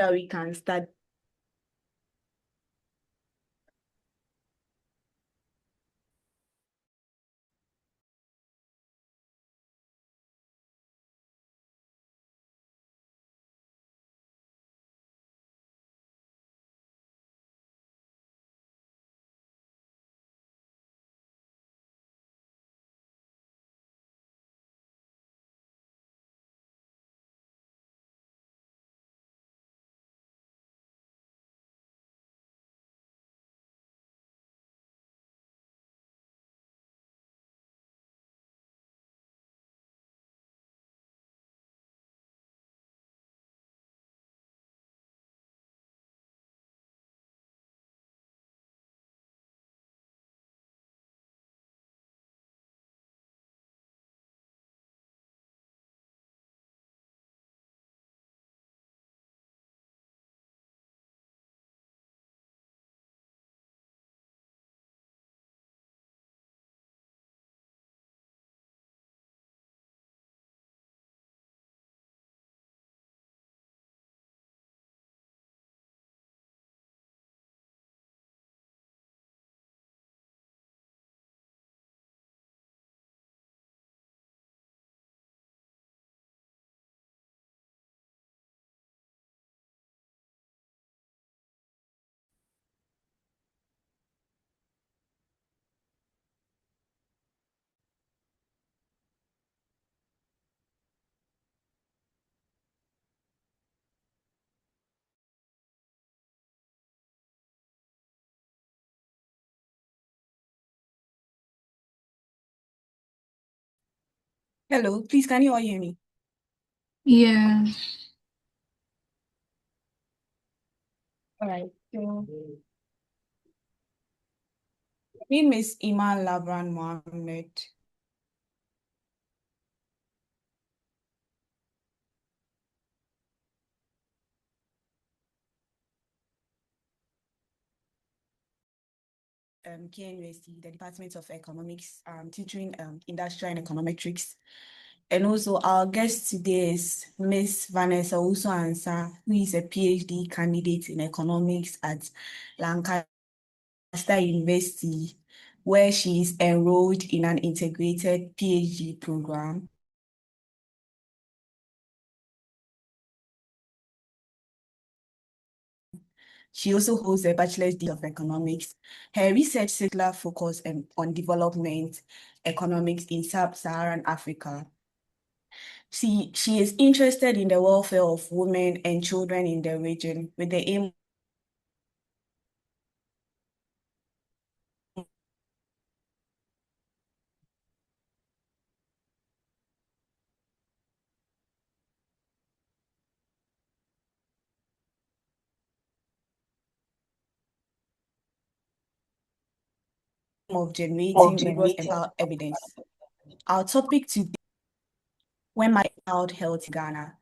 that we can start. Hello, please, can you all hear me? Yeah. All right. So, my name is Iman Labran Mohammed. KNUST, the Department of Economics, teaching industrial and econometrics. And also our guest today is Miss Vanessa Ansah, who is a PhD candidate in economics at Lancaster University, where she is enrolled in an integrated PhD program. She also holds a bachelor's degree of economics. Her research circular focus on development economics in sub-Saharan Africa. She is interested in the welfare of women and children in the region with the aim of generating robust empirical evidence. Our topic today, when my child health in Ghana.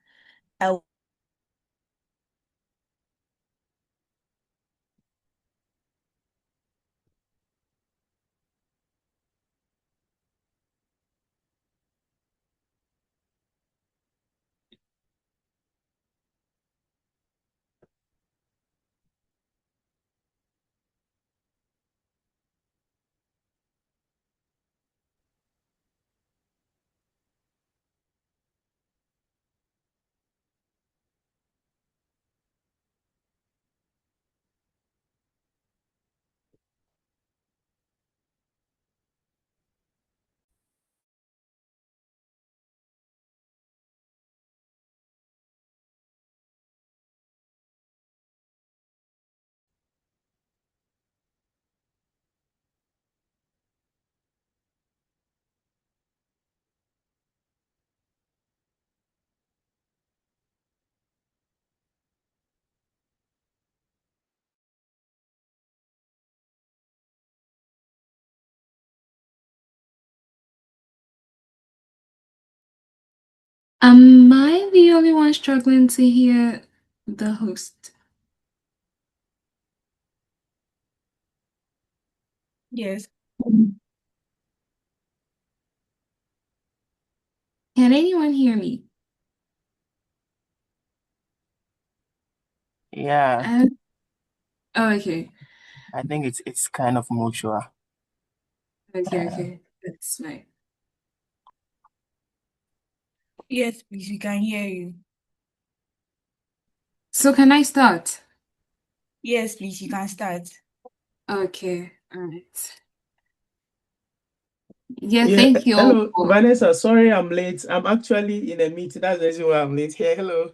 Am I the only one struggling to hear the host? Yes. Can anyone hear me? Yeah, And oh, okay. I think it's kind of mutual. Okay, Uh, okay. That's fine. Yes, please, we can hear you. So can I start? Yes, please, you can start. Okay, all right. Yeah, Yeah, thank you all hello, for Vanessa. Sorry I'm late. I'm actually in a meeting. That's the reason why I'm late. Yeah, hello.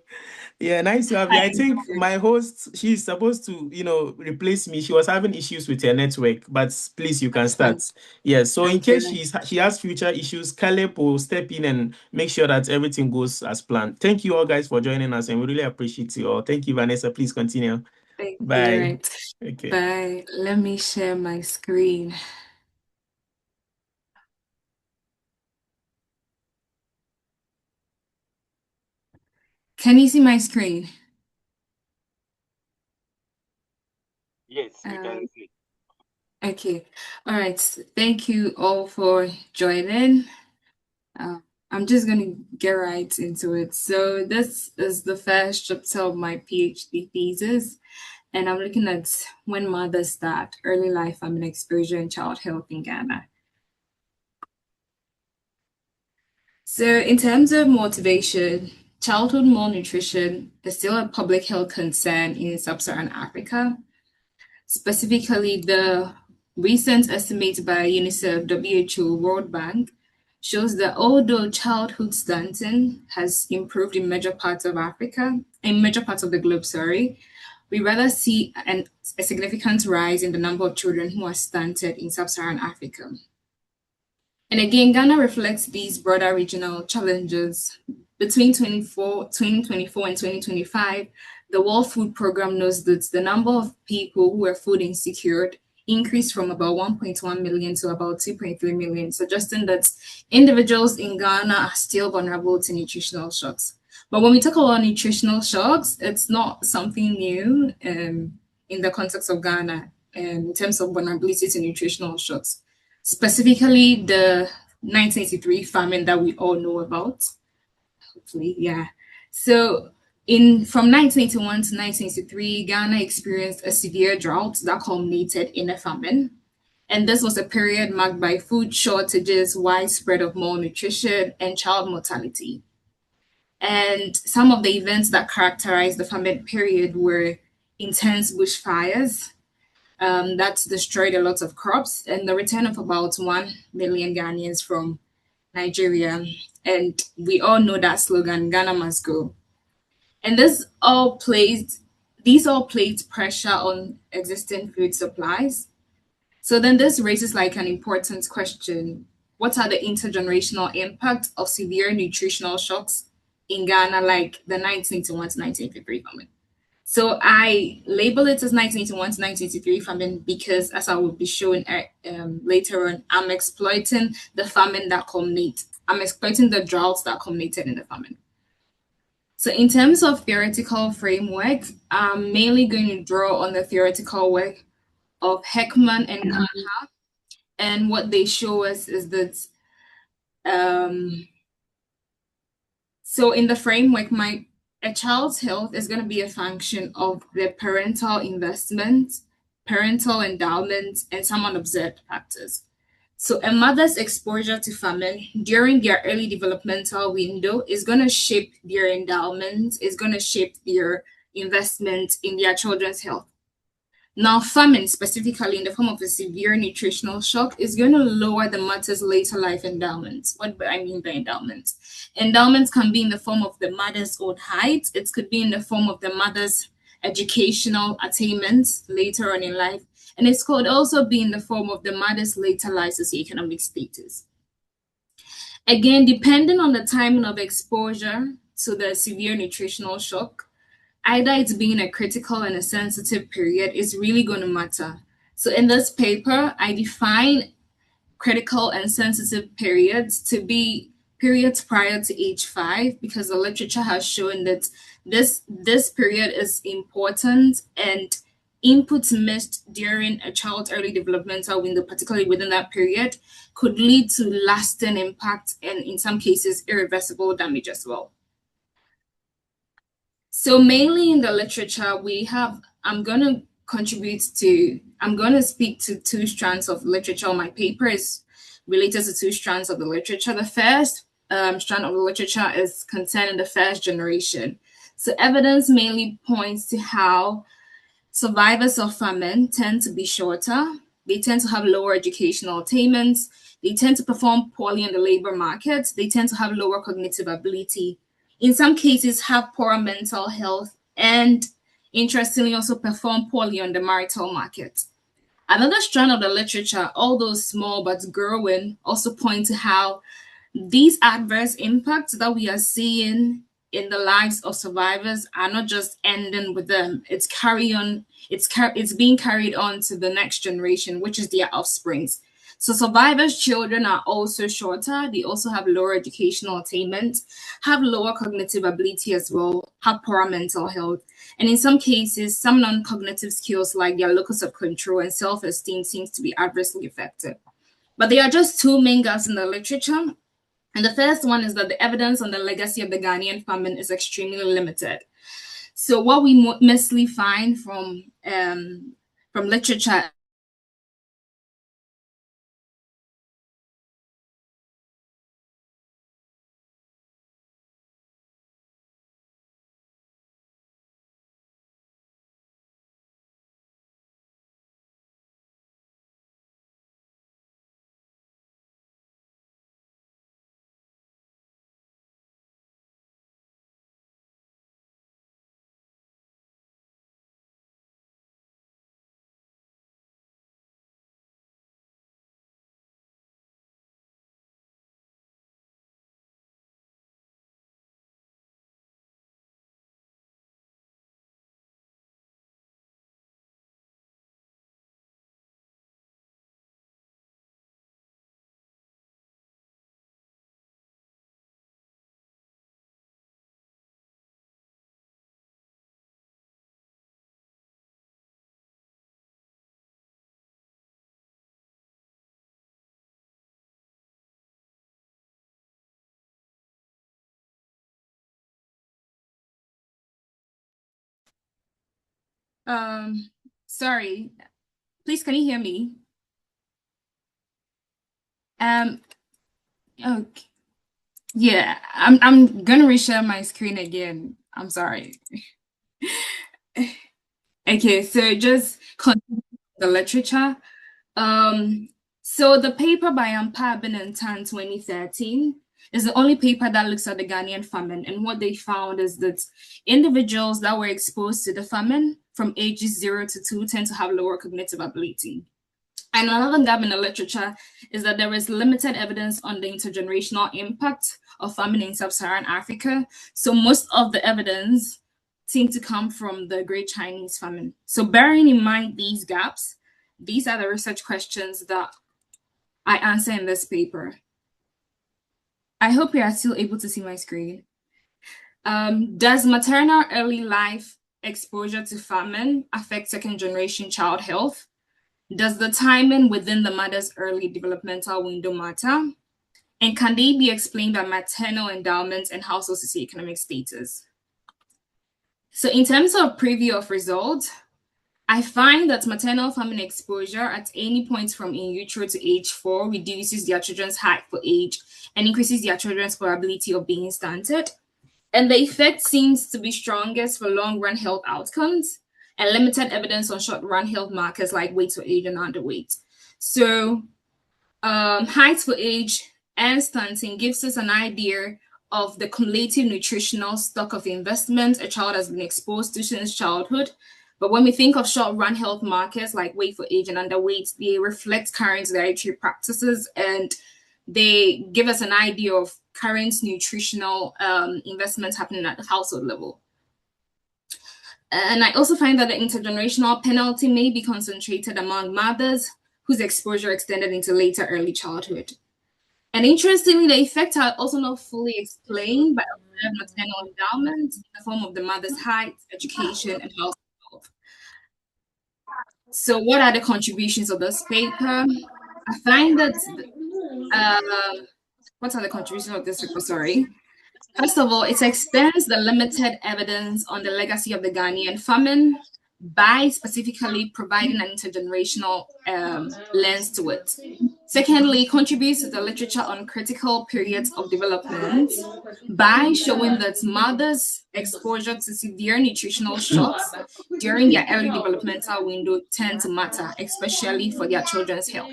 Yeah, nice to have you. I think my host, she's supposed to, replace me. She was having issues with her network, but please, you can that's fine. start. Yeah, so in Okay, case then. she has future issues, Caleb will step in and make sure that everything goes as planned. Thank you all guys for joining us, and we really appreciate you all. Thank you, Vanessa. Please continue. Thank you, Bye. right. Okay. Bye. Let me share my screen. Can you see my screen? yes, we can Um, see. okay. All right. Thank you all for joining. Uh, I'm just going to get right into it. So, this is the first chapter of my PhD thesis, and I'm looking at when mothers start early life famine exposure and child health in Ghana. So, in terms of motivation, childhood malnutrition is still a public health concern in sub Saharan Africa. Specifically, the recent estimate by UNICEF, WHO, World Bank shows that although childhood stunting has improved in major parts of Africa, in major parts of the globe, sorry, we rather see a significant rise in the number of children who are stunted in sub Saharan Africa. And again, Ghana reflects these broader regional challenges. Between 2024 and 2025, the World Food Programme knows that the number of people who were food insecure increased from about 1.1 million to about 2.3 million, suggesting that individuals in Ghana are still vulnerable to nutritional shocks. But when we talk about nutritional shocks, it's not something new in the context of Ghana in terms of vulnerability to nutritional shocks, specifically the 1983 famine that we all know about. Hopefully, yeah. So, in from 1981 to 1963, Ghana experienced a severe drought that culminated in a famine. And this was a period marked by food shortages, widespread of malnutrition, and child mortality. And some of the events that characterized the famine period were intense bushfires, that destroyed a lot of crops, and the return of about 1 million Ghanaians from Nigeria. And we all know that slogan, Ghana must go. And these all placed pressure on existing food supplies. So then this raises like an important question. What are the intergenerational impact of severe nutritional shocks in Ghana, like the 1981 to 1953 famine? So I label it as 1981 to 1983 famine because, as I will be showing later on, I'm exploiting the droughts that culminated in the famine. So in terms of theoretical framework, I'm mainly going to draw on the theoretical work of Heckman and Kahn, and what they show us is that um, so in the framework, my a child's health is going to be a function of their parental investment, parental endowment, and some unobserved factors. So a mother's exposure to famine during their early developmental window is going to shape their endowment, is going to shape their investment in their children's health. Now, famine, specifically in the form of a severe nutritional shock, is going to lower the mother's later life endowments. What do I mean by endowments? Endowments can be in the form of the mother's own height, it could be in the form of the mother's educational attainments later on in life, and it could also be in the form of the mother's later life socioeconomic status. Again, depending on the timing of exposure to the severe nutritional shock, either it's being a critical and a sensitive period is really going to matter. So in this paper, I define critical and sensitive periods to be periods prior to age 5 because the literature has shown that this period is important, and inputs missed during a child's early developmental window, particularly within that period, could lead to lasting impact and in some cases irreversible damage as well. So mainly in the literature, I'm going to speak to two strands of literature. My paper is related to two strands of the literature. The first strand of the literature is concerning the first generation. So evidence mainly points to how survivors of famine tend to be shorter. They tend to have lower educational attainments. They tend to perform poorly in the labor market. They tend to have lower cognitive ability. In some cases, have poorer mental health and, interestingly, also perform poorly on the marital market. Another strand of the literature, although small but growing, also point to how these adverse impacts that we are seeing in the lives of survivors are not just ending with them. It's being carried on to the next generation, which is their offsprings. So survivors' children are also shorter. They also have lower educational attainment, have lower cognitive ability as well, have poorer mental health. And in some cases, some non-cognitive skills like their locus of control and self-esteem seems to be adversely affected. But there are just two main gaps in the literature. And the first one is that the evidence on the legacy of the Ghanaian famine is extremely limited. So what we mostly find from literature sorry, please, can you hear me? Okay. Yeah, I'm gonna reshare my screen again. I'm sorry. Okay, so just continue the literature. So the paper by Ansah and Tan 2013 is the only paper that looks at the Ghanaian famine, and what they found is that individuals that were exposed to the famine from ages 0 to 2 tend to have lower cognitive ability. And another gap in the literature is that there is limited evidence on the intergenerational impact of famine in sub-Saharan Africa. So most of the evidence seem to come from the Great Chinese Famine. So bearing in mind these gaps, these are the research questions that I answer in this paper. I hope you are still able to see my screen. Does maternal early life exposure to famine affect second generation child health? Does the timing within the mother's early developmental window matter? And can they be explained by maternal endowment and household socioeconomic status? So in terms of preview of results, I find that maternal famine exposure at any point from in utero to age 4 reduces their children's height for age and increases their children's probability of being stunted. And the effect seems to be strongest for long-run health outcomes and limited evidence on short-run health markers like weight for age and underweight. So height for age and stunting gives us an idea of the cumulative nutritional stock of investment a child has been exposed to since childhood. But when we think of short-run health markers like weight for age and underweight, they reflect current dietary practices and they give us an idea of current nutritional investments happening at the household level. And I also find that the intergenerational penalty may be concentrated among mothers whose exposure extended into later early childhood. And interestingly, the effects are also not fully explained by observed maternal endowment in the form of the mother's height, education, and household health. So what are the contributions of this paper? I find that, what are the contributions of this paper? Sorry. First of all, it extends the limited evidence on the legacy of the Ghanaian famine by specifically providing an intergenerational lens to it. Secondly, it contributes to the literature on critical periods of development by showing that mothers' exposure to severe nutritional shocks during their early developmental window tend to matter, especially for their children's health.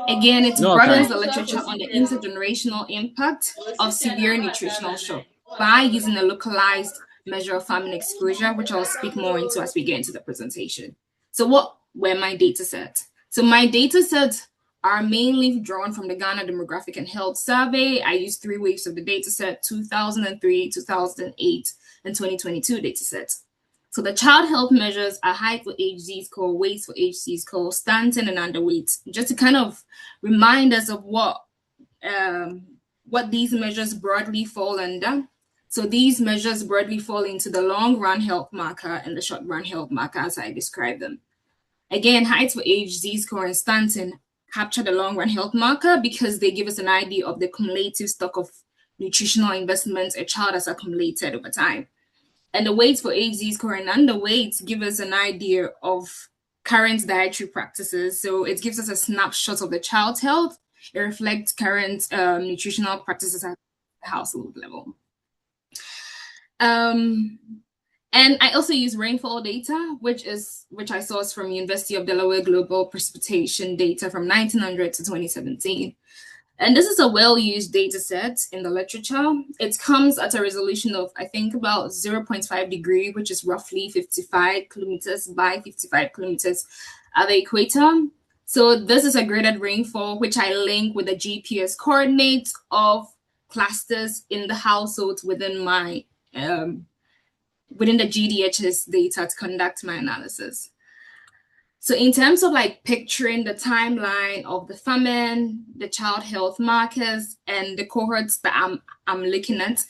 Again, it broadens the literature on the intergenerational impact of severe nutritional shock by using a localized measure of famine exposure, which I'll speak more into as we get into the presentation. So what were my data sets? So my data sets are mainly drawn from the Ghana Demographic and Health Survey. I used 3 waves of the data set, 2003, 2008, and 2022 data sets. So the child health measures are height for age Z-score, weight for age Z-score, stunting and underweight, just to kind of remind us of what these measures broadly fall under. So these measures broadly fall into the long-run health marker and the short-run health marker as I described them. Again, height for age Z-score and stunting capture the long-run health marker because they give us an idea of the cumulative stock of nutritional investments a child has accumulated over time. And the weights for age Z-score and underweight give us an idea of current dietary practices. So it gives us a snapshot of the child's health. It reflects current nutritional practices at the household level. And I also use rainfall data, which I sourced from University of Delaware Global Precipitation data from 1900 to 2017. And this is a well-used data set in the literature. It comes at a resolution of, I think, about 0.5 degree, which is roughly 55 kilometers by 55 kilometers at the equator. So this is a graded rainfall, which I link with the GPS coordinates of clusters in the households within my within the GDHS data to conduct my analysis. So in terms of like picturing the timeline of the famine, the child health markers, and the cohorts that I'm looking at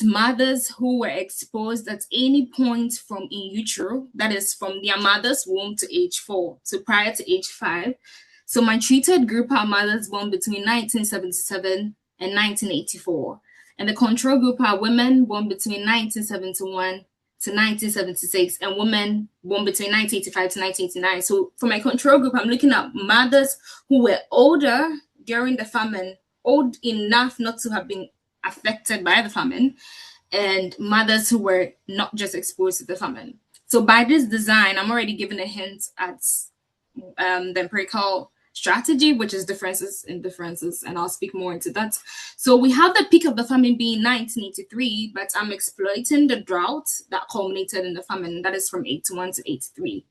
mothers who were exposed at any point from in utero, that is from their mother's womb to age 4, so prior to age 5. So my treated group are mothers born between 1977 and 1984. And the control group are women born between 1971 to 1976 and women born between 1985 to 1989. So for my control group, I'm looking at mothers who were older during the famine, old enough not to have been affected by the famine, and mothers who were not just exposed to the famine. So by this design, I'm already giving a hint at the empirical strategy, which is differences in differences, and I'll speak more into that. So we have the peak of the famine being 1983, but I'm exploiting the drought that culminated in the famine, that is from 81 to 83.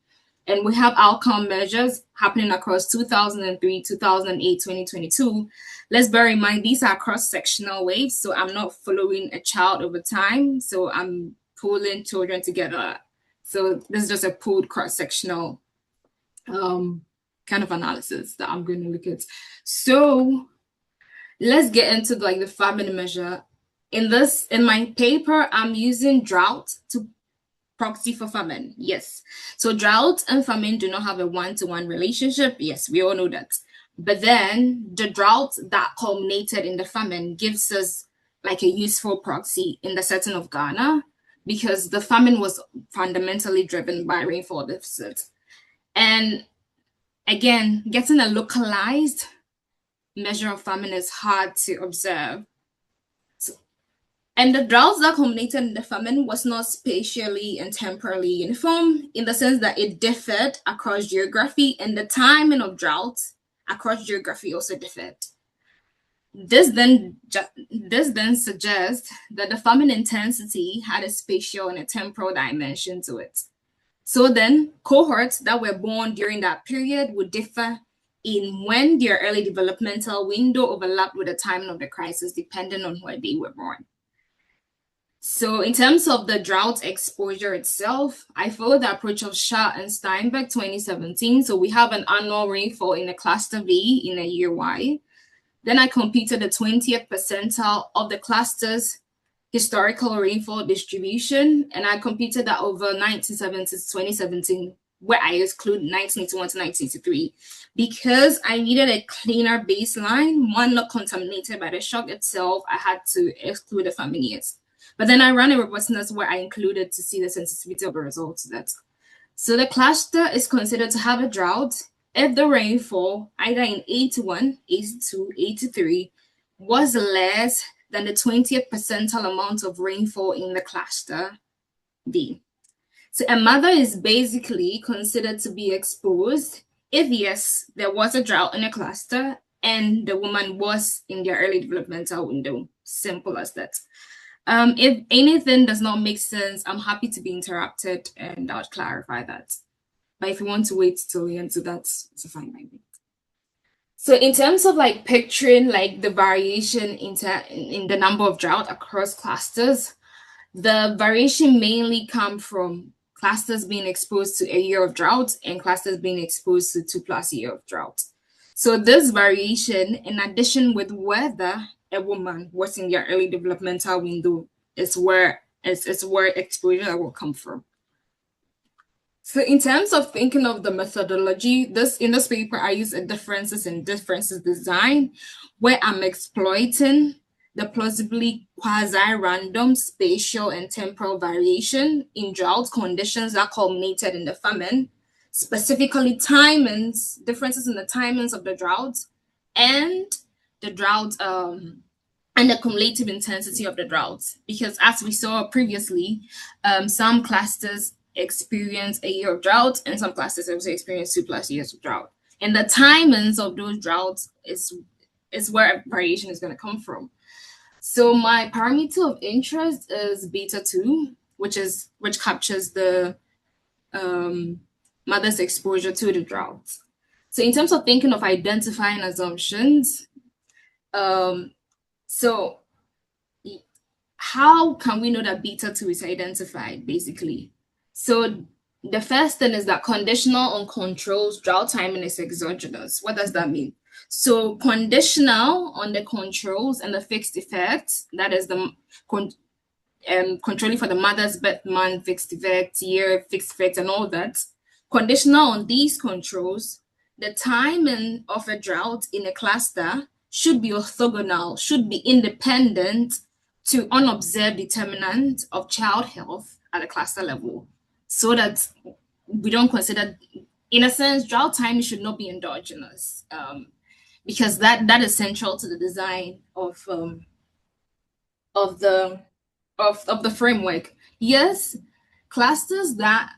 And we have outcome measures happening across 2003, 2008, 2022. Let's bear in mind, these are cross-sectional waves, so I'm not following a child over time, so I'm pulling children together. So this is just a pooled cross-sectional kind of analysis that I'm going to look at. So let's get into like the famine measure. In my paper, I'm using drought to proxy for famine. Yes. So drought and famine do not have a one-to-one relationship. Yes, we all know that. But then the drought that culminated in the famine gives us like a useful proxy in the setting of Ghana, because the famine was fundamentally driven by rainfall deficit. And again, getting a localized measure of famine is hard to observe. And the droughts that culminated in the famine was not spatially and temporally uniform, in the sense that it differed across geography, and the timing of droughts across geography also differed. This then suggests that the famine intensity had a spatial and a temporal dimension to it. So then cohorts that were born during that period would differ in when their early developmental window overlapped with the timing of the crisis, depending on where they were born. So in terms of the drought exposure itself, I follow the approach of Shah and Steinberg 2017. So we have an annual rainfall in a cluster V in a year Y. Then I computed the 20th percentile of the cluster's historical rainfall distribution, and I computed that over 1970 to 2017 where I exclude 1981 to 1983 because I needed a cleaner baseline, one not contaminated by the shock itself. I had to exclude the famine years. But then I ran a robustness where I included to see the sensitivity of the results. So the cluster is considered to have a drought if the rainfall, either in 81, 82, 83, was less than the 20th percentile amount of rainfall in the cluster B. So a mother is basically considered to be exposed if, yes, there was a drought in a cluster and the woman was in their early developmental window. Simple as that. If anything does not make sense, I'm happy to be interrupted and I'll clarify that. But if you want to wait till the end, so that's fine by me. So in terms of like picturing like the variation in the number of drought across clusters, the variation mainly come from clusters being exposed to a year of drought and clusters being exposed to 2+ years of drought. So this variation, in addition with whether a woman was in their early developmental window, is where exposure will come from. So in terms of thinking of the methodology, in this paper, I use a differences in differences design, where I'm exploiting the plausibly quasi-random spatial and temporal variation in drought conditions that culminated in the famine, specifically differences in the timings of the drought and the drought and the cumulative intensity of the drought. Because as we saw previously, some clusters experience a year of drought and some clusters also experience 2+ years of drought. And the timings of those droughts is where variation is going to come from. So my parameter of interest is beta2, which captures the mother's exposure to the drought. So in terms of thinking of identifying assumptions, so how can we know that beta2 is identified, basically? So the first thing is that conditional on controls, drought timing is exogenous. What does that mean? So conditional on the controls and the fixed effects, that is the controlling for the mother's birth month, fixed effect, year, fixed effect, and all that. Conditional on these controls, the timing of a drought in a cluster should be orthogonal, should be independent to unobserved determinant of child health at a cluster level, so that we don't consider, in a sense, drought timing should not be endogenous, because that is central to the design of the framework. Yes, clusters that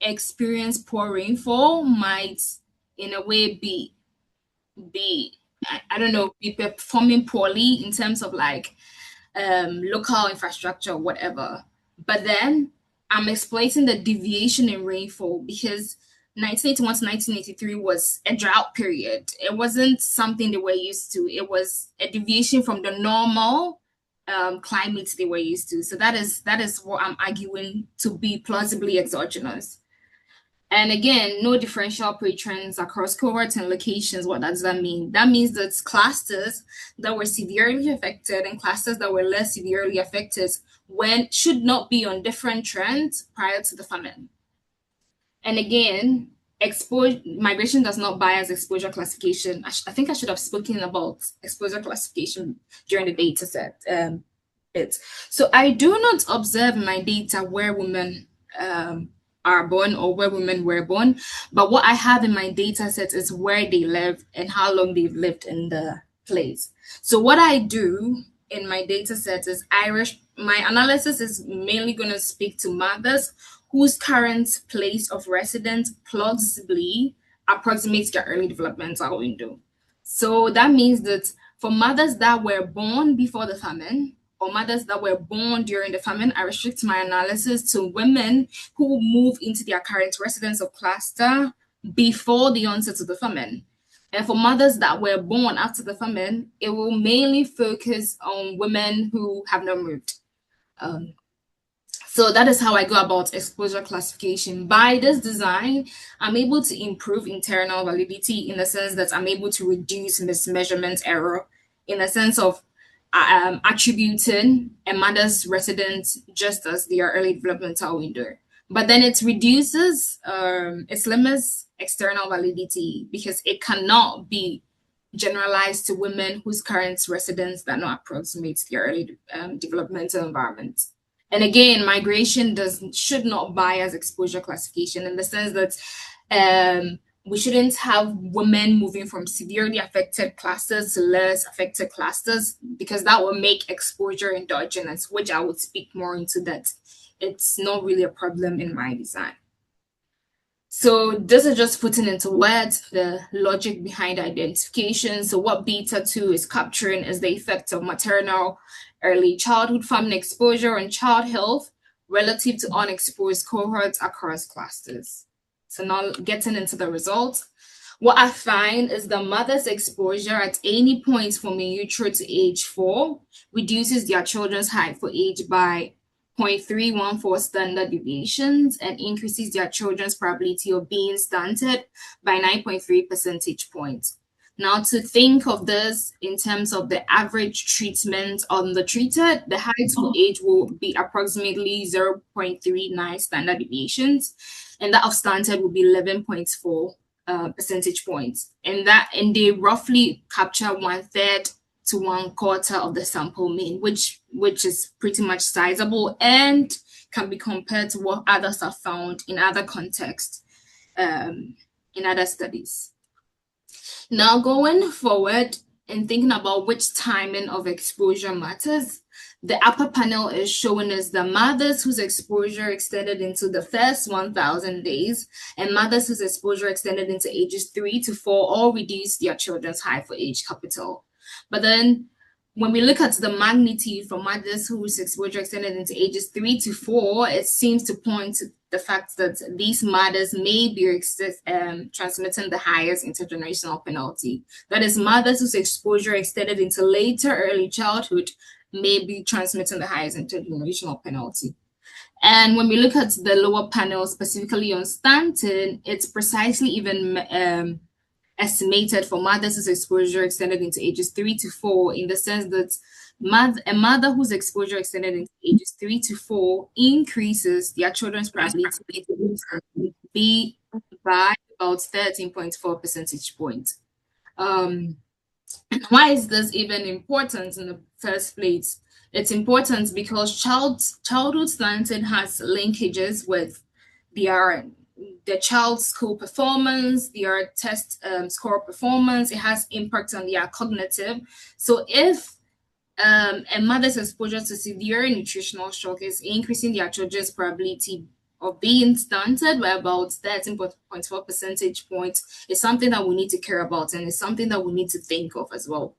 experience poor rainfall might, in a way, be performing poorly in terms of like local infrastructure or whatever. But then I'm exploiting the deviation in rainfall because 1981 to 1983 was a drought period. It wasn't something they were used to. It was a deviation from the normal climate they were used to. So that is what I'm arguing to be plausibly exogenous. And again, no differential pre-trends across cohorts and locations. What does that mean? That means that clusters that were severely affected and clusters that were less severely affected should not be on different trends prior to the famine. And again, migration does not bias exposure classification. I think I should have spoken about exposure classification during the data set. So I do not observe in my data where women are born or where women were born, but what I have in my data set is where they live and how long they've lived in the place. So what I do in my data set is my analysis is mainly going to speak to mothers whose current place of residence plausibly approximates their early developmental window. So that means that for mothers that were born before the famine or mothers that were born during the famine, I restrict my analysis to women who move into their current residence of cluster before the onset of the famine. And for mothers that were born after the famine, it will mainly focus on women who have not moved. So that is how I go about exposure classification. By this design, I'm able to improve internal validity in the sense that I'm able to reduce mismeasurement error in the sense of attributing a mother's residence just as their early developmental window. But then it reduces, it limits external validity because it cannot be generalized to women whose current residence that not approximate their early developmental environment. And again, migration should not bias exposure classification in the sense that we shouldn't have women moving from severely affected clusters to less affected clusters, because that will make exposure endogenous, which I would speak more into that. It's not really a problem in my design. So this is just putting into words the logic behind identification. So what beta 2 is capturing is the effect of maternal early childhood famine exposure on child health relative to unexposed cohorts across clusters. So now getting into the results, what I find is the mother's exposure at any point from in utero to age 4 reduces their children's height for age by 0.314 standard deviations and increases their children's probability of being stunted by 9.3 percentage points. Now, to think of this in terms of the average treatment on the treated, the height for age will be approximately 0.39 standard deviations, and that of stunted will be 11.4 percentage points. And they roughly capture 1/3 to 1/4 of the sample mean, which is pretty much sizable and can be compared to what others have found in other contexts, in other studies. Now, going forward and thinking about which timing of exposure matters, the upper panel is showing us the mothers whose exposure extended into the first 1,000 days and mothers whose exposure extended into ages 3 to 4 all reduced their children's height for age capital. But then when we look at the magnitude for mothers whose exposure extended into ages 3 to 4, it seems to point to the fact that these mothers may be transmitting the highest intergenerational penalty. That is, mothers whose exposure extended into later early childhood may be transmitting the highest intergenerational penalty. And when we look at the lower panel, specifically on stunting, it's precisely even estimated for mothers whose exposure extended into ages 3 to 4, in the sense that a mother whose exposure extended into ages 3 to 4 increases their children's probability to be by about 13.4 percentage points. Why is this even important in the first place? It's important because childhood stunting has linkages with the child's school performance, their test score performance. It has impact on their cognitive. So if a mother's exposure to severe nutritional shock is increasing their children's probability of being stunted by about 13.4 percentage points, it's something that we need to care about, and it's something that we need to think of as well.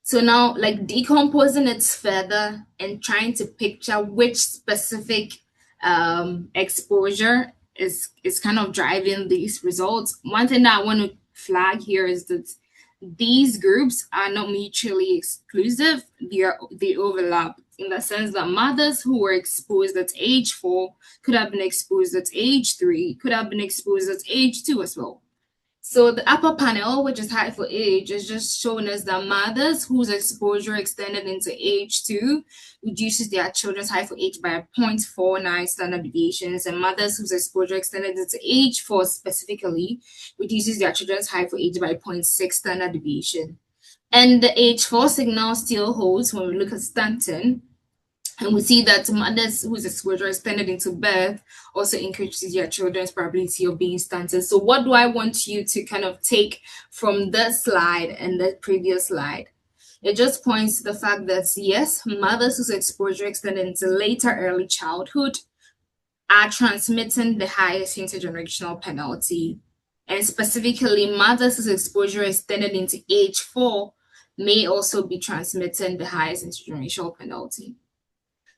So now, like, decomposing it further and trying to picture which specific exposure is kind of driving these results. One thing that I want to flag here is that these groups are not mutually exclusive. They overlap in the sense that mothers who were exposed at age 4 could have been exposed at age 3, could have been exposed at age 2 as well. So the upper panel, which is height for age, is just showing us that mothers whose exposure extended into age 2 reduces their children's height for age by 0.49 standard deviations, and mothers whose exposure extended into age 4 specifically reduces their children's height for age by 0.6 standard deviation. And the age 4 signal still holds when we look at stunting. And we see that mothers whose exposure extended into birth also increases their children's probability of being stunted. So what do I want you to kind of take from this slide and the previous slide? It just points to the fact that, yes, mothers whose exposure extended into later early childhood are transmitting the highest intergenerational penalty. And specifically, mothers whose exposure extended into age 4 may also be transmitting the highest intergenerational penalty.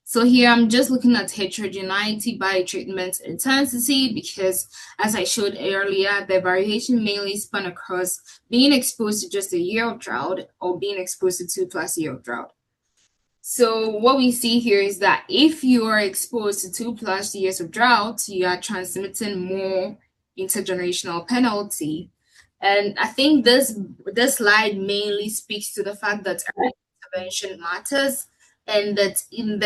So here I'm just looking at heterogeneity by treatment intensity because, as I showed earlier, the variation mainly span across being exposed to just a year of drought or being exposed to 2+ years of drought. So what we see here is that if you are exposed to 2+ years of drought, you are transmitting more intergenerational penalty. And I think this slide mainly speaks to the fact that early intervention matters, and that in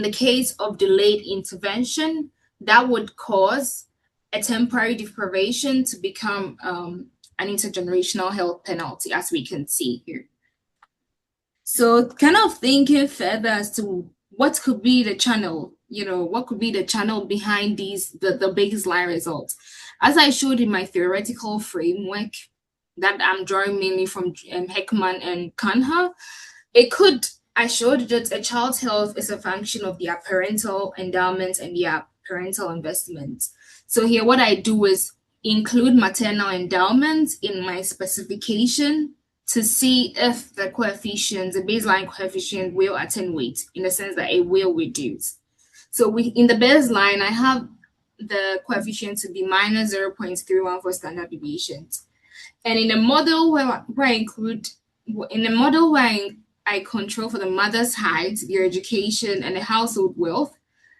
the case of delayed intervention, that would cause a temporary deprivation to become an intergenerational health penalty, as we can see here. So kind of thinking further as to what could be the channel, what could be the channel behind the baseline results. As I showed in my theoretical framework that I'm drawing mainly from Heckman and Kanha, I showed that a child's health is a function of their parental endowment and their parental investment. So here what I do is include maternal endowment in my specification to see if the baseline coefficient will attenuate, in the sense that it will reduce. So in the baseline, I have the coefficient to be minus 0.31 for standard deviations. And in a model where I control for the mother's height, their education, and the household wealth,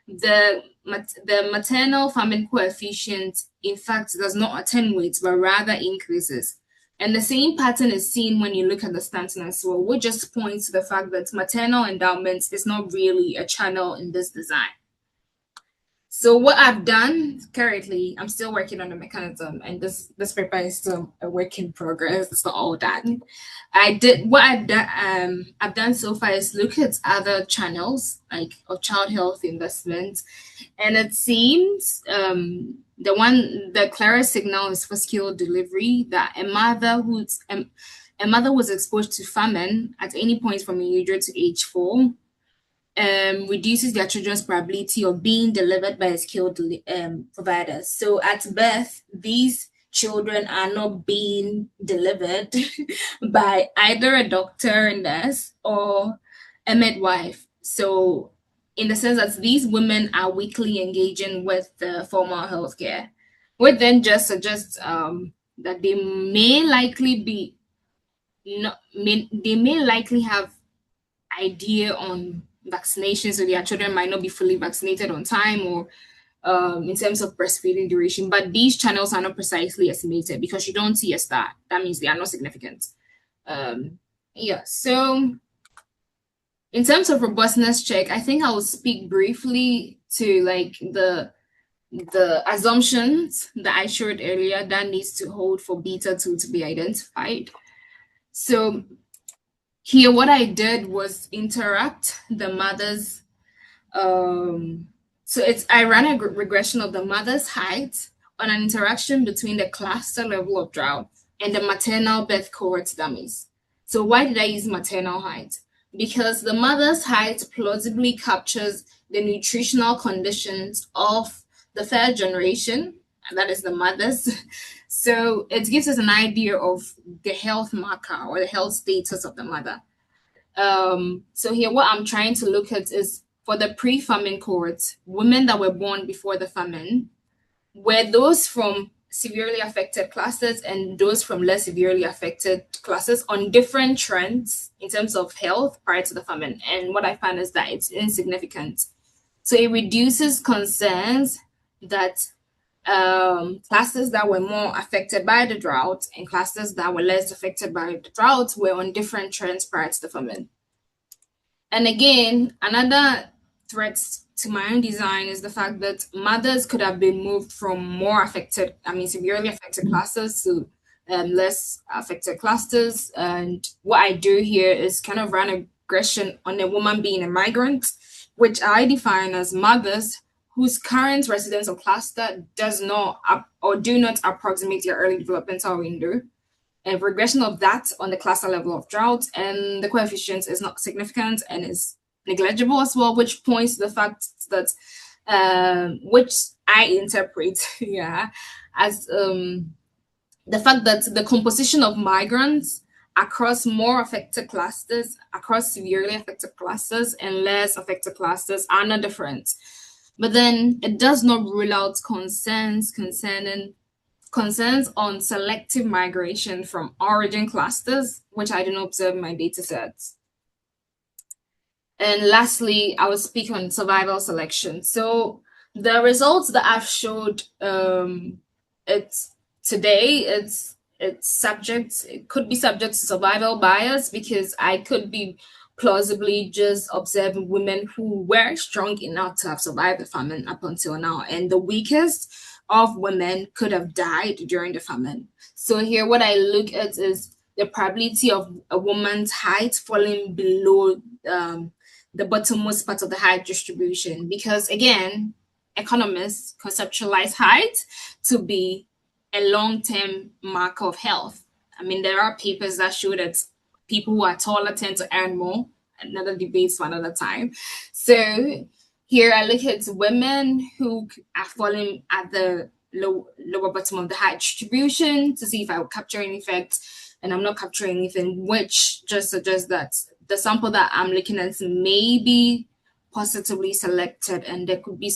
the maternal famine coefficient, in fact, does not attenuate, but rather increases. And the same pattern is seen when you look at the Stanton as well, which just points to the fact that maternal endowment is not really a channel in this design. So what I've done currently, I'm still working on the mechanism, and this paper is still a work in progress. It's not all done. I've done so far is look at other channels of child health investment, and it seems the clearest signal is for skilled delivery, that a mother was exposed to famine at any point from age 0 to age 4 reduces their children's probability of being delivered by a skilled provider. So at birth, these children are not being delivered by either a doctor, a nurse, or a midwife. So in the sense that these women are weakly engaging with the formal healthcare, which then just suggests that they may likely have idea on vaccination, so their children might not be fully vaccinated on time, or in terms of breastfeeding duration, but these channels are not precisely estimated because you don't see a star. That means they are not significant. So in terms of robustness check, I think I will speak briefly to the assumptions that I showed earlier that needs to hold for beta 2 to be identified. So here, what I did was interact the mother's. I ran a regression of the mother's height on an interaction between the cluster level of drought and the maternal birth cohort dummies. So why did I use maternal height? Because the mother's height plausibly captures the nutritional conditions of the third generation, and that is the mothers. So it gives us an idea of the health marker or the health status of the mother. So here what I'm trying to look at is for the pre-famine cohort, women that were born before the famine, were those from severely affected classes and those from less severely affected classes on different trends in terms of health prior to the famine. And what I found is that it's insignificant. So it reduces concerns that classes that were more affected by the drought and classes that were less affected by the drought were on different trends prior to the famine. And again, another threat to my own design is the fact that mothers could have been moved from severely affected classes to less affected clusters. And what I do here is kind of run a regression on a woman being a migrant, which I define as mothers whose current residential cluster does not or do not approximate their early developmental window. A regression of that on the cluster level of drought, and the coefficient is not significant and is negligible as well, which points to the fact that which I interpret as the fact that the composition of migrants across more affected clusters, across severely affected clusters and less affected clusters are not different. But then it does not rule out concerns on selective migration from origin clusters, which I didn't observe in my data sets. And lastly, I will speak on survival selection. So the results that I've showed it could be subject to survival bias, because I could be plausibly just observing women who were strong enough to have survived the famine up until now, and the weakest of women could have died during the famine. So here, what I look at is the probability of a woman's height falling below the bottommost part of the height distribution, because again, economists conceptualize height to be a long-term marker of health. I mean, there are papers that show that people who are taller tend to earn more. Another debate for another time. So here I look at women who are falling at the lower bottom of the height distribution to see if I would capture any effect, and I'm not capturing anything, which just suggests that the sample that I'm looking at may be positively selected, and there could be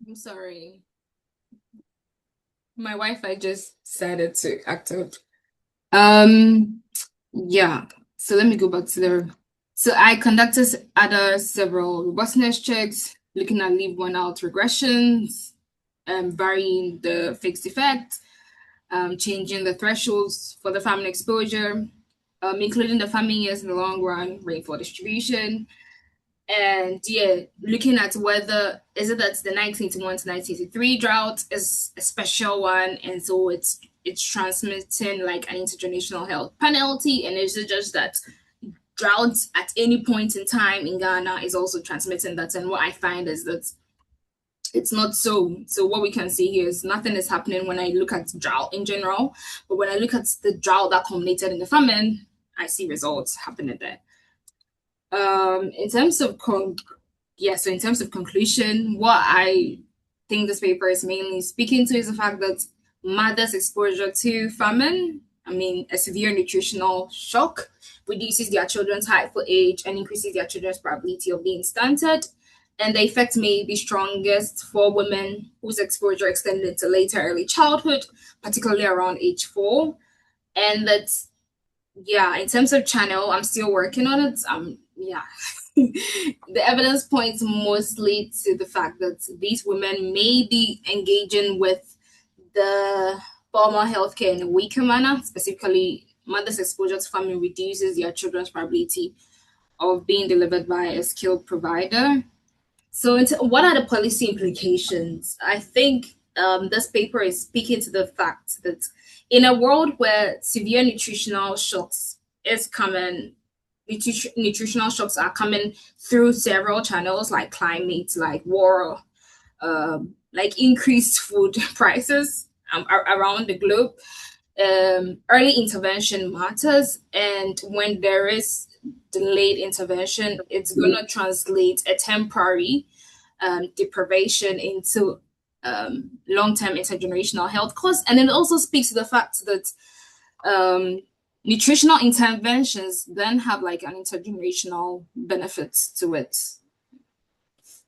I'm sorry. My Wi-Fi just decided to act out. Yeah. So let me go back to the. So I conducted other several robustness checks, looking at leave one out regressions, varying the fixed effect, changing the thresholds for the famine exposure, including the famine years in the long run, rainfall distribution, and yeah, looking at whether is it that the 1981 to 1983 drought is a special one, and so it's transmitting like an intergenerational health penalty, and is it just that droughts at any point in time in Ghana is also transmitting that? And what I find is that it's not so. So what we can see here is nothing is happening when I look at drought in general, but when I look at the drought that culminated in the famine, I see results happening there. In terms of so in terms of conclusion, what I think this paper is mainly speaking to is the fact that mothers' exposure to famine, I mean, a severe nutritional shock, reduces their children's height for age and increases their children's probability of being stunted. And the effect may be strongest for women whose exposure extended to later early childhood, particularly around age 4. And that, yeah, in terms of channel, I'm still working on it. Yeah. The evidence points mostly to the fact that these women may be engaging with the formal healthcare in a weaker manner. Specifically, mothers' exposure to famine reduces their children's probability of being delivered by a skilled provider. So, what are the policy implications? I think this paper is speaking to the fact that in a world where severe nutritional shocks is common, nutritional shocks are coming through several channels like climate, like war, like increased food prices around the globe. Early intervention matters, and when there is delayed intervention, it's going to translate a temporary deprivation into long-term intergenerational health costs. And it also speaks to the fact that nutritional interventions then have like an intergenerational benefits to it.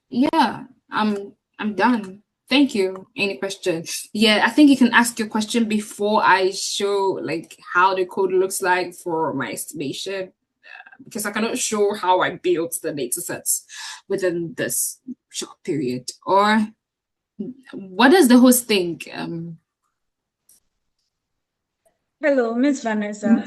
Yeah, I'm done. Thank you. Any questions? Yeah, I think you can ask your question before I show like how the code looks like for my estimation, because I cannot show how I built the data sets within this short period. Or what does the host think? Hello, Miss Vanessa.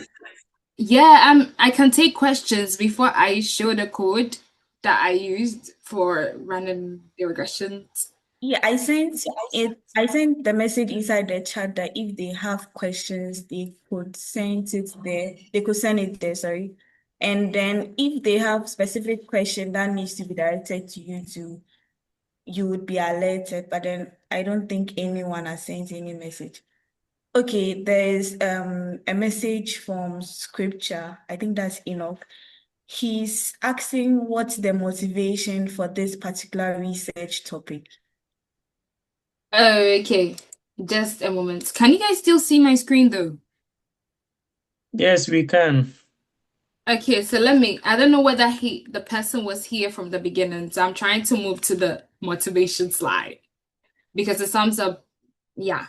Yeah, I can take questions before I show the code that I used for running the regressions. Yeah, I sent it. I sent the message inside the chat that if they have questions, they could send it there. They could send it there, sorry. And then if they have specific question that needs to be directed to you too, you would be alerted. But then I don't think anyone has sent any message. Okay, there's a message from scripture. I think that's Enoch. He's asking what's the motivation for this particular research topic. Oh, okay. Just a moment. Can you guys still see my screen though? Yes, we can. Okay, so I don't know whether the person was here from the beginning, so I'm trying to move to the motivation slide because it sums up, yeah.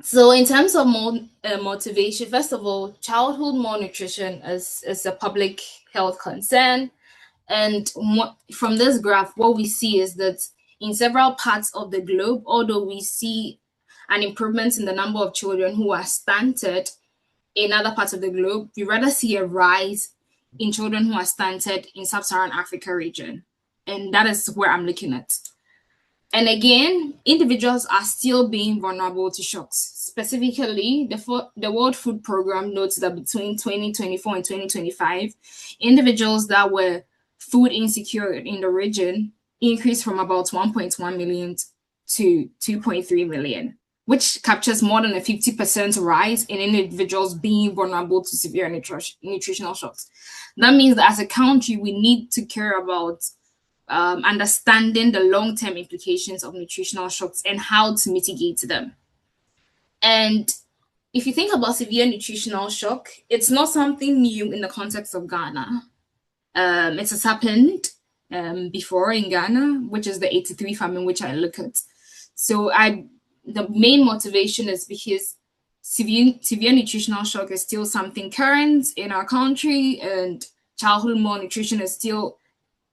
So in terms of motivation, first of all, childhood malnutrition is a public health concern. And from this graph, what we see is that in several parts of the globe, although we see an improvement in the number of children who are stunted in other parts of the globe, we rather see a rise in children who are stunted in sub-Saharan Africa region. And that is where I'm looking at. And again, individuals are still being vulnerable to shocks. Specifically, the World Food Program notes that between 2024 and 2025, individuals that were food insecure in the region increased from about 1.1 million to 2.3 million, which captures more than a 50% rise in individuals being vulnerable to severe nutritional shocks. That means that as a country, we need to care about understanding the long-term implications of nutritional shocks and how to mitigate them. And if you think about severe nutritional shock, it's not something new in the context of Ghana. It has happened before in Ghana, which is the 83 famine, which I look at. So the main motivation is because severe nutritional shock is still something current in our country, and childhood malnutrition is still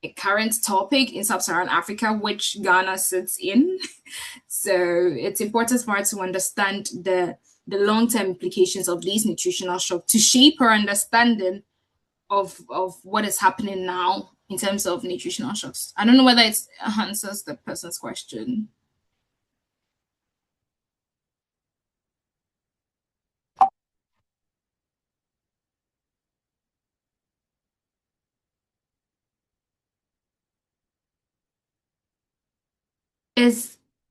a current topic in sub-Saharan Africa, which Ghana sits in. So it's important for us to understand the long-term implications of these nutritional shocks to shape our understanding of what is happening now in terms of nutritional shocks. I don't know whether it answers the person's question.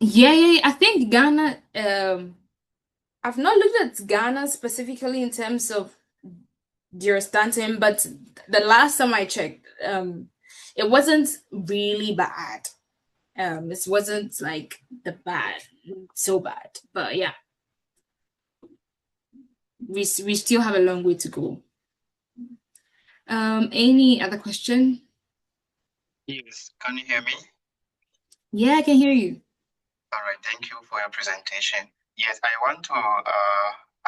Yeah, I think Ghana, I've not looked at Ghana specifically in terms of their stunting, but the last time I checked, it wasn't really bad. It wasn't like so bad, but yeah, we still have a long way to go. Any other question? Yes, can you hear me? Yeah, I can hear you. All right, thank you for your presentation. Yes, I want to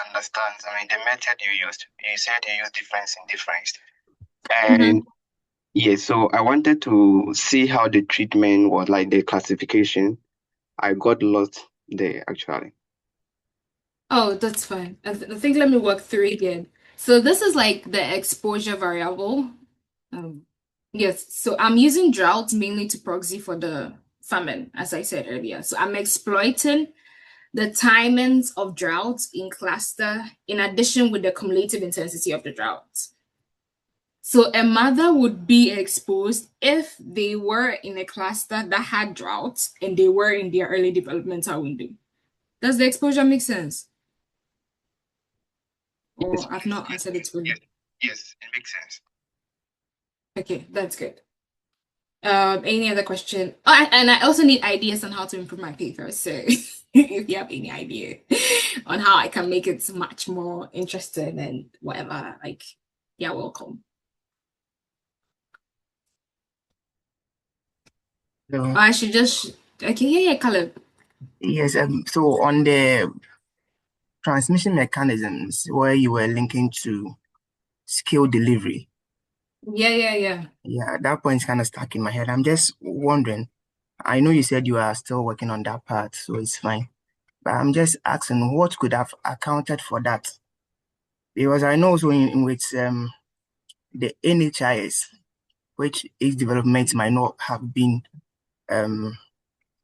understand, the method you used. You said you used difference in difference. And yes, so I wanted to see how the treatment was, like the classification. I got lost there actually. Oh, that's fine. I think let me work through it again. So this is like the exposure variable. Yes, so I'm using drought mainly to proxy for the famine, as I said earlier. So I'm exploiting the timings of drought in cluster in addition with the cumulative intensity of the drought. So a mother would be exposed if they were in a cluster that had drought and they were in their early developmental window. Does the exposure make sense? Yes, Or I've not answered it fully. yes, it makes sense. Okay, that's good. Any other question? Oh, and I also need ideas on how to improve my paper. So if you have any idea on how I can make it much more interesting and whatever, like, yeah, welcome. So, Or I should just okay, yeah, Caleb. yes, so on the transmission mechanisms where you were linking to skill delivery, Yeah. yeah, that point is kind of stuck in my head. I'm just wondering, I know you said you are still working on that part, so it's fine. But I'm just asking what could have accounted for that? Because I know also with the NHIS, which age development might not have been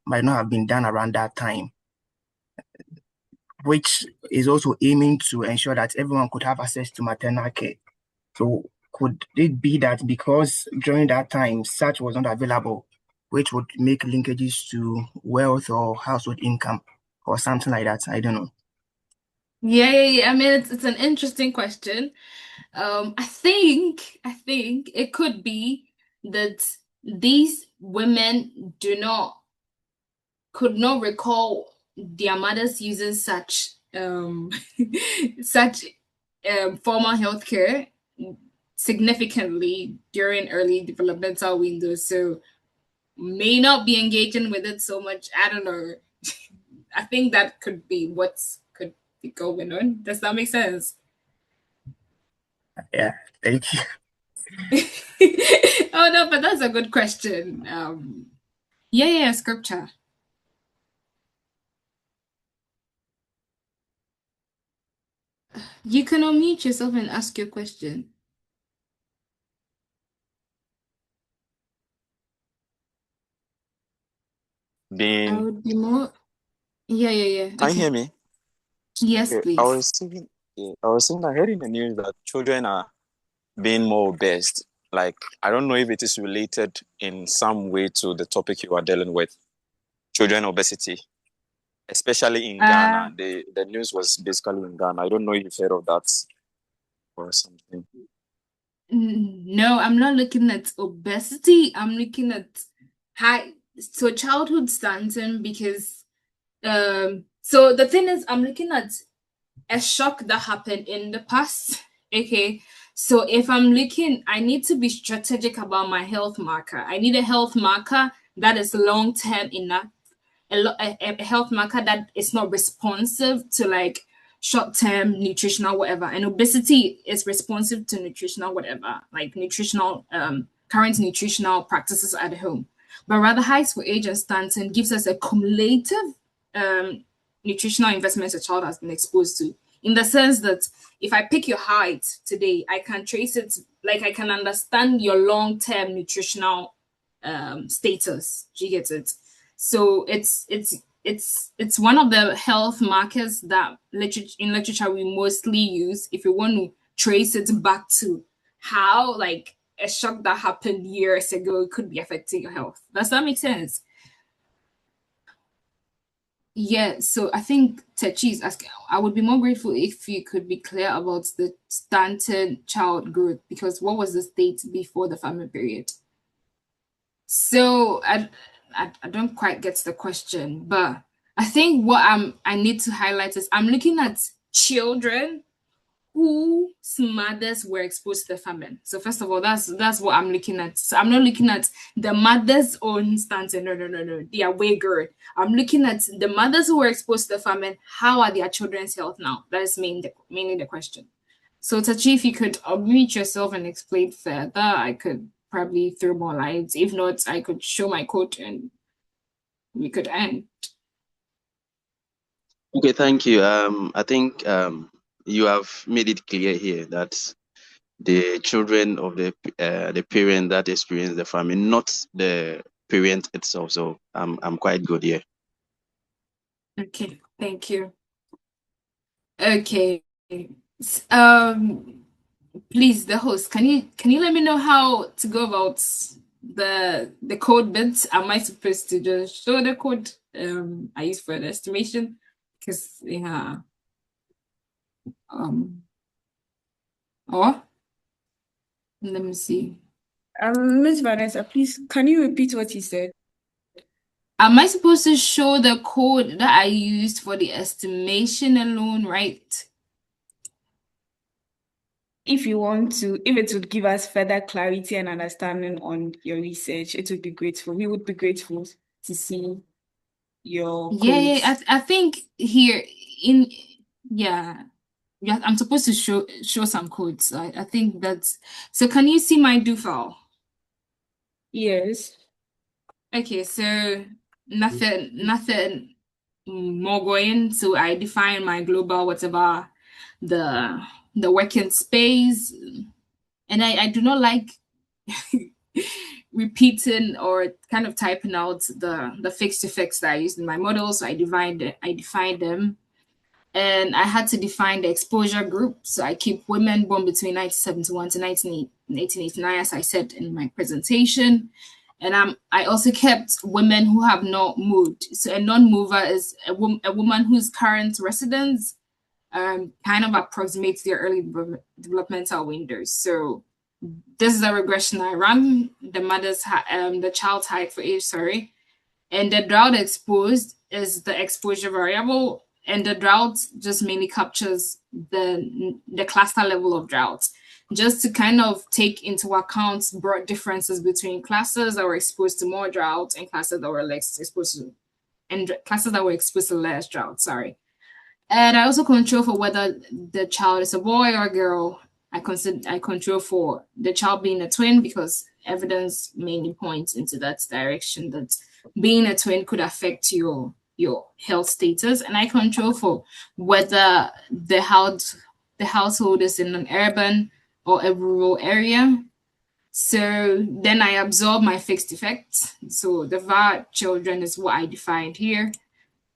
might not have been done around that time, which is also aiming to ensure that everyone could have access to maternal care. So could it be that because during that time such was not available, which would make linkages to wealth or household income or something like that? I don't know. Yeah. I mean, it's an interesting question. I think it could be that these women could not recall their mothers using such such formal healthcare significantly during early developmental windows, so may not be engaging with it so much. I don't know. I think that could be what could be going on. Does that make sense? Yeah, thank you. Oh no, but that's a good question. Yeah, scripture. You can unmute yourself and ask your question. I would be more. Yeah. Can you Okay. hear me? Yes, Okay, please. I was saying, I heard in the news that children are being more obese. Like, I don't know if it is related in some way to the topic you are dealing with, children obesity, especially in Ghana. The news was basically in Ghana. I don't know if you've heard of that or something. No, I'm not looking at obesity. I'm looking at childhood stunting because so the thing is I'm looking at a shock that happened in the past. Okay. So if I'm looking, I need to be strategic about my health marker. I need a health marker that is long term enough, a health marker that is not responsive to like short-term nutritional whatever, and obesity is responsive to nutritional whatever, like nutritional current nutritional practices at home, but rather height for age and stunting gives us a cumulative nutritional investment a child has been exposed to, in the sense that if I pick your height today, I can trace it, like I can understand your long-term nutritional status. Do you get it? So it's one of the health markers that in literature we mostly use if you want to trace it back to how like a shock that happened years ago could be affecting your health. Does that make sense? Yeah, so I think Techi is asking, I would be more grateful if you could be clear about the stunted child growth, because what was the state before the famine period? So I don't quite get the question, but I think what I need to highlight is I'm looking at children whose mothers were exposed to the famine. So first of all, that's what I'm looking at. So I'm not looking at the mother's own stance. No. They are way good. I'm looking at the mothers who were exposed to the famine. How are their children's health now? That is mainly the question. So Tachi, if you could unmute yourself and explain further, I could probably throw more light. If not, I could show my quote and we could end. Okay, thank you. I think you have made it clear here that the children of the parent that experience the famine, not the parent itself. So I'm quite good here. Okay, thank you. Okay. Please, the host, can you let me know how to go about the code bits? Am I supposed to just show the code I use for the estimation? Because yeah. Or let me see. Miss Vanessa, please, can you repeat what you said? Am I supposed to show the code that I used for the estimation alone, right? If you want to, if it would give us further clarity and understanding on your research, it would be grateful. We would be grateful to see your codes. Yeah. I think here in yeah, I'm supposed to show some codes. I think that's so. Can you see my do file? Yes. Okay, so nothing more going. So I define my global whatever the working space, and I do not like repeating or kind of typing out the fixed effects that I used in my model. So I defined them. And I had to define the exposure group. So I keep women born between 1971 to 1889, as I said in my presentation. And I also kept women who have not moved. So a non-mover is a woman whose current residence kind of approximates their early developmental windows. So this is a regression I ran. The child's height for age, sorry. And the drought exposed is the exposure variable, and the drought just mainly captures the cluster level of drought, just to kind of take into account broad differences between classes that were exposed to more drought and classes that were less exposed to, and classes that were exposed to less drought. Sorry. And I also control for whether the child is a boy or a girl. I control for the child being a twin because evidence mainly points into that direction, that being a twin could affect your health status. And I control for whether the household is in an urban or a rural area. So then I absorb my fixed effects. So the var children is what I defined here.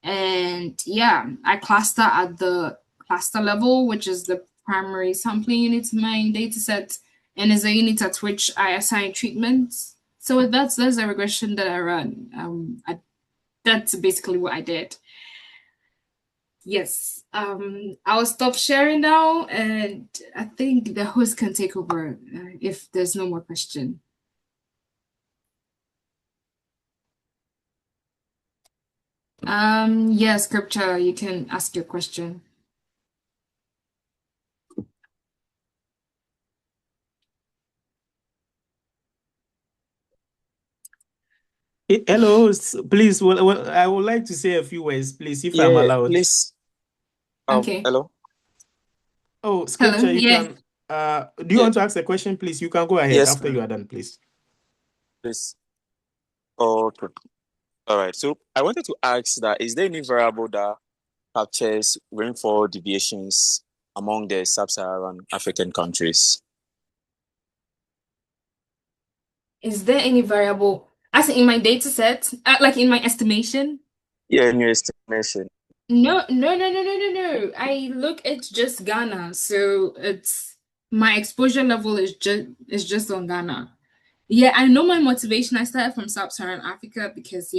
And yeah, I cluster at the cluster level, which is the primary sampling unit in my data set, and is a unit at which I assign treatments. So that's a regression that I run. That's basically what I did. Yes, I'll stop sharing now, and I think the host can take over if there's no more question. Yeah, Scripture, you can ask your question. Hello, please. Well, I would like to say a few words, please, if I'm Yeah, allowed. please. Okay. Hello. Oh, Scripture, Hello. you Yeah. can. Do you want to ask a question, please? You can go ahead Yes, after you are done, please. please. Okay. All right. So I wanted to ask that, is there any variable that captures rainfall deviations among the sub-Saharan African countries? Is there any variable, as in my data set, like in my estimation? Yeah, in your estimation. No. I look at just Ghana, so it's my exposure level is just on Ghana. Yeah, I know my motivation. I started from Sub-Saharan Africa because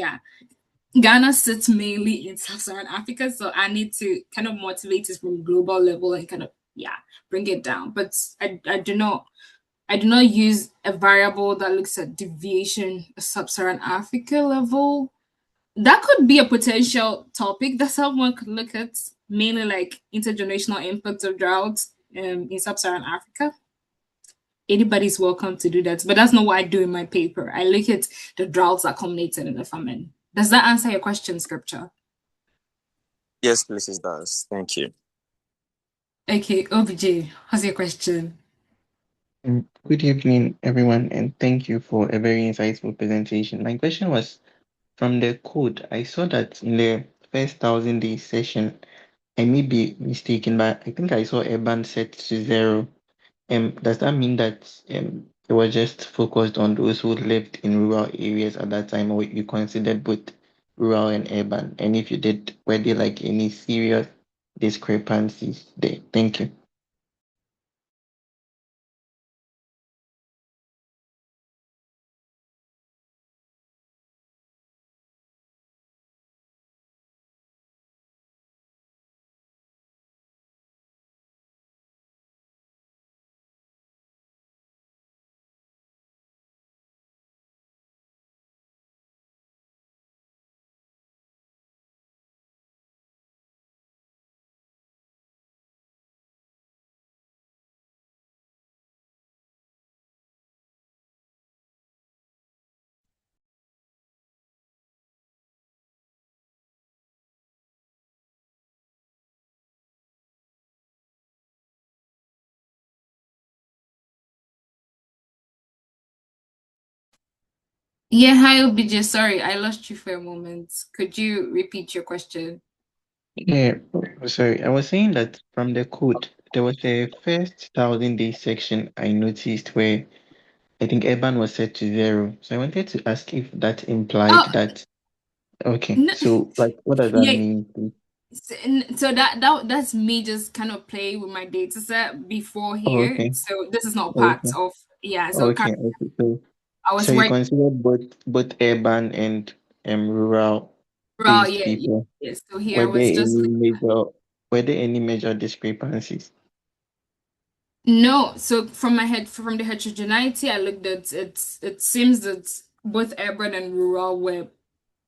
Ghana sits mainly in Sub-Saharan Africa, so I need to kind of motivate it from global level and kind of bring it down. But I do not use a variable that looks at deviation at Sub-Saharan Africa level. That could be a potential topic that someone could look at, mainly like intergenerational impact of drought in Sub-Saharan Africa. Anybody's welcome to do that, but that's not what I do in my paper. I look at the droughts that culminated in the famine. Does that answer your question, Scripture? Yes, please, it does. Thank you. Okay, OBJ, what's your question? Good evening, everyone, and thank you for a very insightful presentation. My question was, from the code, I saw that in the first 1,000 days session, I may be mistaken, but I think I saw a band set to 0. Does that mean that it was just focused on those who lived in rural areas at that time, or you considered both rural and urban? And if you did, were there like any serious discrepancies there? Thank you. Yeah, hi OBJ. Sorry, I lost you for a moment. Could you repeat your question? Yeah, sorry. I was saying that from the code, there was a first 1,000 days section I noticed where I think urban was set to 0. So I wanted to ask if that implied that. Okay, No, so like, what does that yeah. mean, please? So that's me just kind of playing with my data set before Oh, here. okay, So this is not part okay, of, yeah. So okay, okay. I was So you working consider both urban and rural raw, based yeah, yeah, people. yeah. So here Were I there was just any major were there any major discrepancies? no. So from the heterogeneity, I looked at it. It seems that both urban and rural were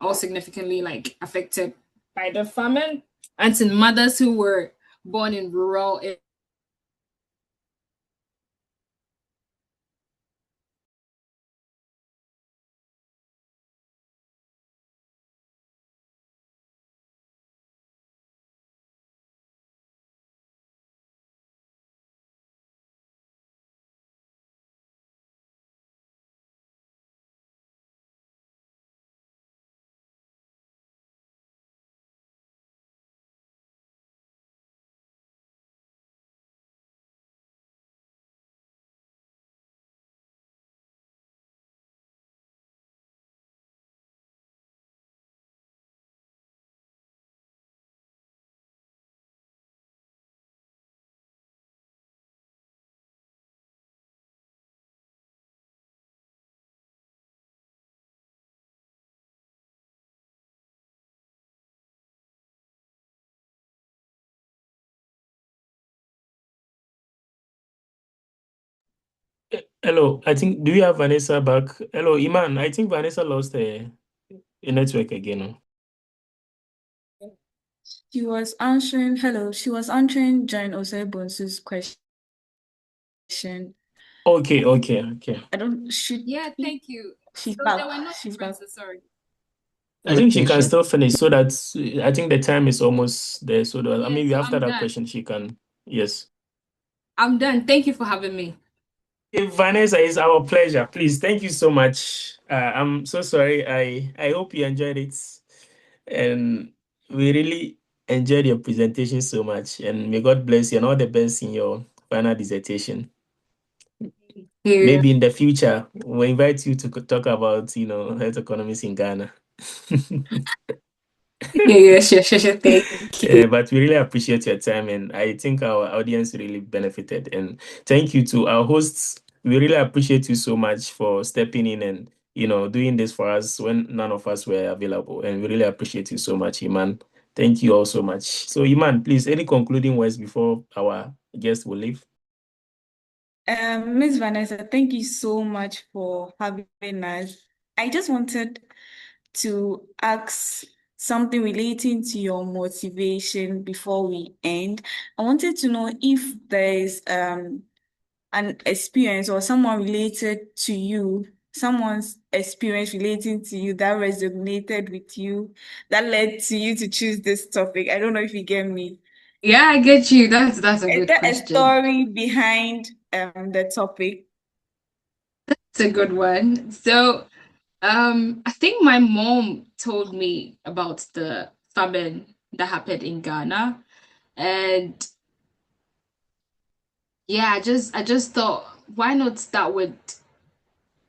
all significantly like affected by the famine, and to mothers who were born in rural. Hello, I think, do you have Vanessa back? Hello, Iman. I think Vanessa lost a network again. She was answering, hello, she was answering Jane Osebonsu's question. Okay. I don't, should Yeah, we? thank you. She's So back. there were no She's back. differences. Sorry. I think she Okay, can sure. still finish so that I think the time is almost there. So that, Yeah, maybe so after I'm that done. question, she can, yes. I'm done. Thank you for having me. Vanessa, it's our pleasure. Please, thank you so much. I'm so sorry. I hope you enjoyed it. And we really enjoyed your presentation so much. And may God bless you and all the best in your final dissertation. Yeah, Maybe in the future, we'll invite you to talk about, health economics in Ghana. yeah, sure. Thank you. But we really appreciate your time, and I think our audience really benefited. And thank you to our hosts. We really appreciate you so much for stepping in and doing this for us when none of us were available. And we really appreciate you so much, Iman. Thank you all so much. So, Iman, please, any concluding words before our guest will leave? Miss Vanessa, thank you so much for having us. I just wanted to ask something relating to your motivation before we end. I wanted to know if there's an experience or someone related to you, someone's experience relating to you that resonated with you, that led to you to choose this topic. I don't know if you get me. Yeah, I get you. That's a Is good there a question. story behind the topic? It's a good one. So, I think my mom told me about the famine that happened in Ghana, and yeah, I just thought, why not start with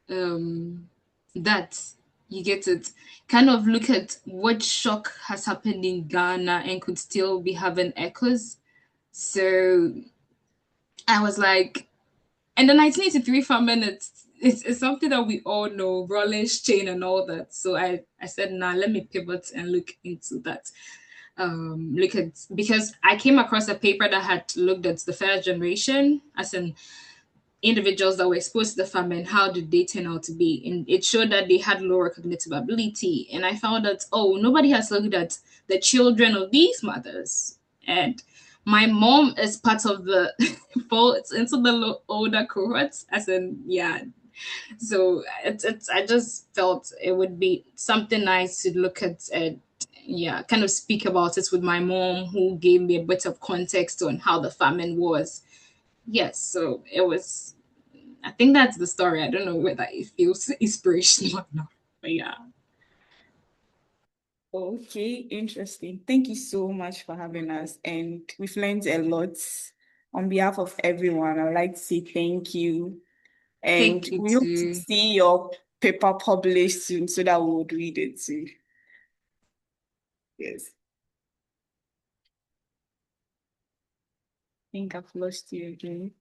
um that, you get it, kind of look at what shock has happened in Ghana and could still be having echoes. So I was like, and the 1983 famine, it's something that we all know, Rollins chain and all that. So I said, nah, let me pivot and look into that. Look at, because I came across a paper that had looked at the first generation, as in individuals that were exposed to the famine, how did they turn out to be? And it showed that they had lower cognitive ability. And I found that, oh, nobody has looked at the children of these mothers. And my mom is part of the falls into the older cohorts, as in, yeah. So it's I just felt it would be something nice to look at and yeah, kind of speak about it with my mom, who gave me a bit of context on how the famine was. Yes, so it was, I think that's the story. I don't know whether it feels inspirational or not, but yeah. Okay, interesting. Thank you so much for having us. And we've learned a lot. On behalf of everyone, I'd like to say thank you. And Thank you we hope to too. see your paper published soon so that we would read it too. Yes. I think I've lost you again.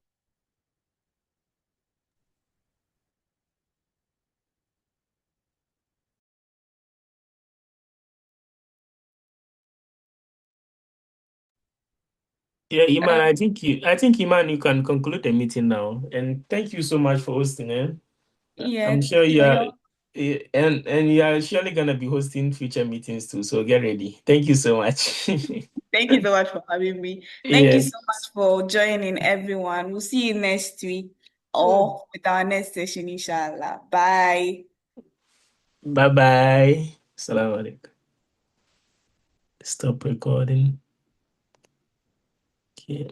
Yeah, Iman, I think Iman, you can conclude the meeting now. And thank you so much for hosting it. Yeah, I'm sure you are, yeah. and you are surely gonna be hosting future meetings too. So get ready. Thank you so much. Thank you so much for having me. Thank you Yeah. so much for joining, everyone. We'll see you next week or with our next session, inshallah. Bye. Bye bye. Assalamu alaikum. Stop recording. Okay.